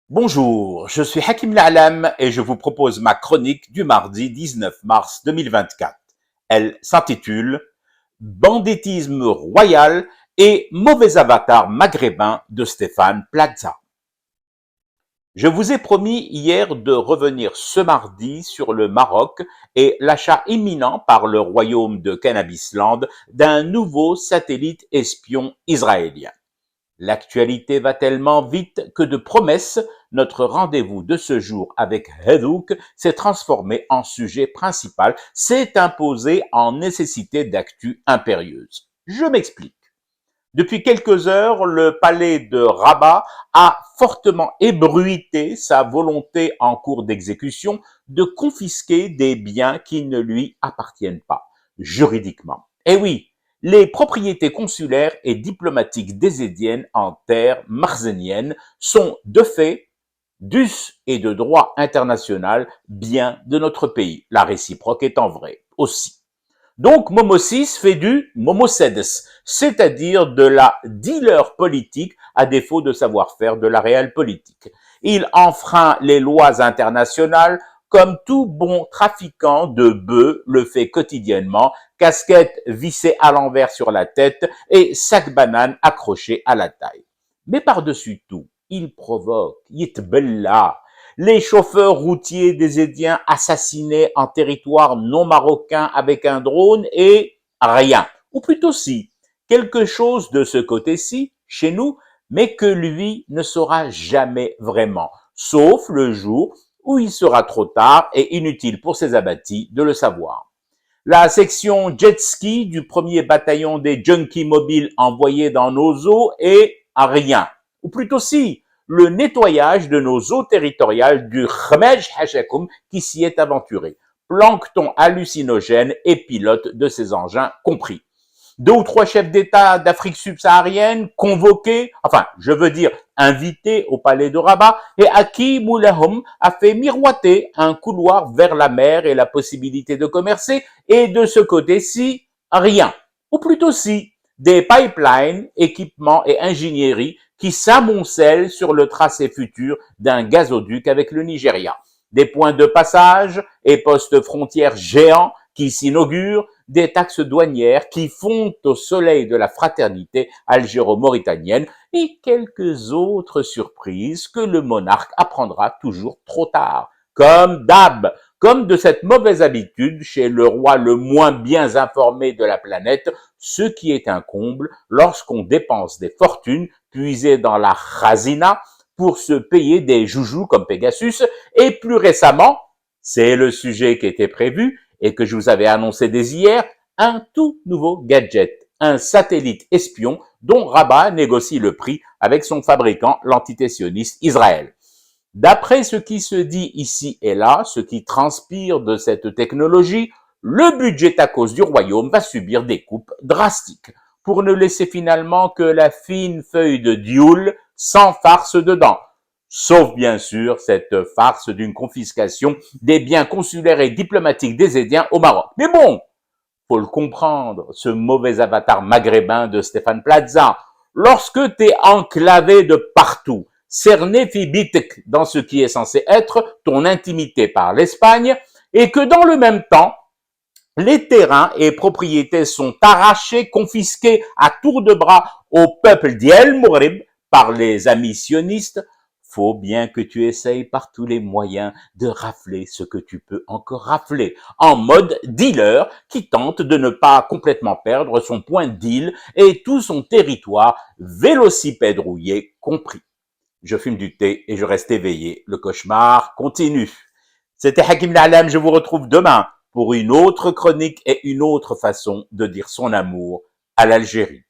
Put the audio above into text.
Bonjour, je suis Hakim La'alam et je vous propose ma chronique du mardi 19 mars 2024. Elle s'intitule Banditisme royal et mauvais avatar maghrébin de Stéphane Plaza. Je vous ai promis hier de revenir ce mardi sur le Maroc et l'achat imminent par le royaume de Cannabisland d'un nouveau satellite espion israélien. L'actualité va tellement vite que de promesses, notre rendez-vous de ce jour avec Hadouk s'est transformé en sujet principal, s'est imposé en nécessité d'actu impérieuse. Je m'explique. Depuis quelques heures, le palais de Rabat a fortement ébruité sa volonté en cours d'exécution de confisquer des biens qui ne lui appartiennent pas, juridiquement. Eh oui, les propriétés consulaires et diplomatiques désédiennes en terre marzénienne sont de fait, d'us et de droit international, biens de notre pays, la réciproque étant vraie aussi. Donc, Momo 6 fait du Momo Sedes, c'est-à-dire de la dealer politique à défaut de savoir faire de la réelle politique. Il enfreint les lois internationales comme tout bon trafiquant de bœufs le fait quotidiennement, casquette vissée à l'envers sur la tête et sac banane accroché à la taille. Mais par-dessus tout, il provoque, yitbella, les chauffeurs routiers des Édiens assassinés en territoire non marocain avec un drone et rien. Ou plutôt si, quelque chose de ce côté-ci, chez nous, mais que lui ne saura jamais vraiment, sauf le jour où il sera trop tard et inutile pour ses abattis de le savoir. La section jet ski du premier bataillon des junkies mobiles envoyés dans nos eaux est à rien. Ou plutôt si, le nettoyage de nos eaux territoriales du Khmej Hashakoum qui s'y est aventuré. Plancton hallucinogène et pilote de ces engins compris. 2 ou 3 chefs d'État d'Afrique subsaharienne convoqués, je veux dire invités au palais de Rabat, et à qui Moulahom a fait miroiter un couloir vers la mer et la possibilité de commercer, et de ce côté-ci, rien. Ou plutôt si, des pipelines, équipements et ingénierie qui s'amoncellent sur le tracé futur d'un gazoduc avec le Nigeria. Des points de passage et postes frontières géants qui s'inaugurent, des taxes douanières qui fondent au soleil de la fraternité algéro-mauritanienne et quelques autres surprises que le monarque apprendra toujours trop tard. Comme d'hab, comme de cette mauvaise habitude chez le roi le moins bien informé de la planète, ce qui est un comble lorsqu'on dépense des fortunes puisées dans la khazina pour se payer des joujoux comme Pegasus et plus récemment, c'est le sujet qui était prévu et que je vous avais annoncé dès hier, un tout nouveau gadget, un satellite espion dont Rabat négocie le prix avec son fabricant, l'entité sioniste Israël. D'après ce qui se dit ici et là, ce qui transpire de cette technologie, le budget tacos du royaume va subir des coupes drastiques pour ne laisser finalement que la fine feuille de dioule sans farce dedans. Sauf bien sûr cette farce d'une confiscation des biens consulaires et diplomatiques des Édiens au Maroc. Mais bon, faut le comprendre, ce mauvais avatar maghrébin de Stéphane Plaza, lorsque t'es enclavé de partout, cerné fibitek dans ce qui est censé être ton intimité par l'Espagne, et que dans le même temps, les terrains et propriétés sont arrachés, confisqués à tour de bras au peuple d'El Mourib par les amis sionistes, faut bien que tu essayes par tous les moyens de rafler ce que tu peux encore rafler, en mode dealer qui tente de ne pas complètement perdre son point de deal et tout son territoire vélocipède rouillé compris. Je fume du thé et je reste éveillé. Le cauchemar continue. C'était Hakim La'alam, je vous retrouve demain pour une autre chronique et une autre façon de dire son amour à l'Algérie.